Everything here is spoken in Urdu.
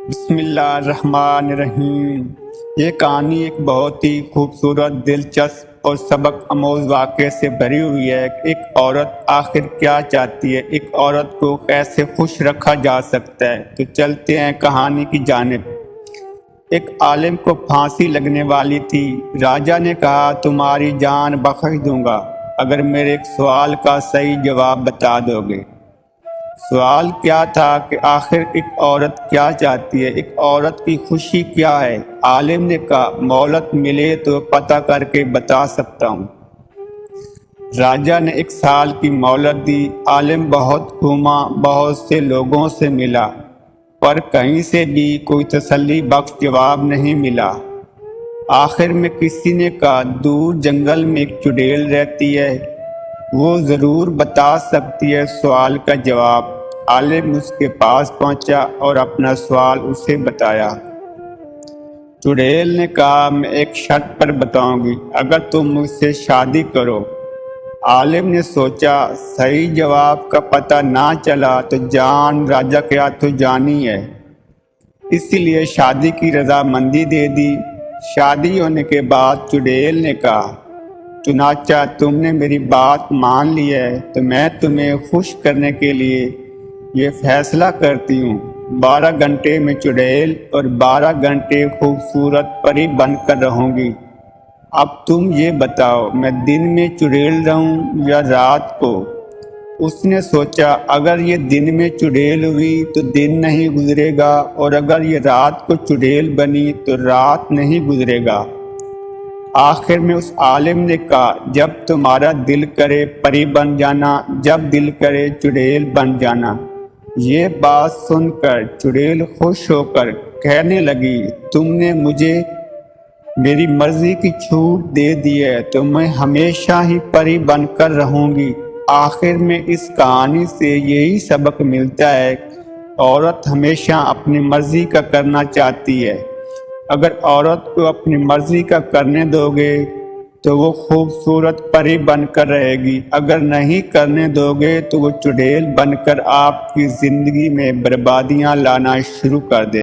بسم اللہ الرحمن الرحیم۔ یہ کہانی ایک بہت ہی خوبصورت، دلچسپ اور سبق آموز واقعے سے بھری ہوئی ہے۔ ایک عورت آخر کیا چاہتی ہے، ایک عورت کو کیسے خوش رکھا جا سکتا ہے۔ تو چلتے ہیں کہانی کی جانب۔ ایک عالم کو پھانسی لگنے والی تھی۔ راجا نے کہا، تمہاری جان بخش دوں گا اگر میرے ایک سوال کا صحیح جواب بتا دو گے۔ سوال کیا تھا کہ آخر ایک عورت کیا چاہتی ہے، ایک عورت کی خوشی کیا ہے؟ عالم نے کہا، مہلت ملے تو پتہ کر کے بتا سکتا ہوں۔ راجا نے 1 سال کی مہلت دی۔ عالم بہت گھوما، بہت سے لوگوں سے ملا، پر کہیں سے بھی کوئی تسلی بخش جواب نہیں ملا۔ آخر میں کسی نے کہا، دور جنگل میں ایک چڑیل رہتی ہے، وہ ضرور بتا سکتی ہے سوال کا جواب۔ عالم اس کے پاس پہنچا اور اپنا سوال اسے بتایا۔ چڑیل نے کہا، میں ایک شرط پر بتاؤں گی، اگر تم مجھ سے شادی کرو۔ عالم نے سوچا، صحیح جواب کا پتہ نہ چلا تو جان راجا کے ہاتھوں جانی ہے، اس لیے شادی کی رضامندی دے دی۔ شادی ہونے کے بعد چڑیل نے کہا، چنانچہ تم نے میری بات مان لی ہے تو میں تمہیں خوش کرنے کے لیے یہ فیصلہ کرتی ہوں، 12 گھنٹے میں چڑیل اور 12 گھنٹے خوبصورت پری بن کر رہوں گی۔ اب تم یہ بتاؤ، میں دن میں چڑیل رہوں یا رات کو؟ اس نے سوچا، اگر یہ دن میں چڑیل ہوئی تو دن نہیں گزرے گا، اور اگر یہ رات کو چڑیل بنی تو رات نہیں گزرے گا۔ آخر میں اس عالم نے کہا، جب تمہارا دل کرے پری بن جانا، جب دل کرے چڑیل بن جانا۔ یہ بات سن کر چڑیل خوش ہو کر کہنے لگی، تم نے مجھے میری مرضی کی چھوٹ دے دی ہے تو میں ہمیشہ ہی پری بن کر رہوں گی۔ آخر میں اس کہانی سے یہی سبق ملتا ہے، عورت ہمیشہ اپنی مرضی کا کرنا چاہتی ہے۔ اگر عورت کو اپنی مرضی کا کرنے دو گے تو وہ خوبصورت پری بن کر رہے گی، اگر نہیں کرنے دو گے تو وہ چڑیل بن کر آپ کی زندگی میں بربادیاں لانا شروع کر دے۔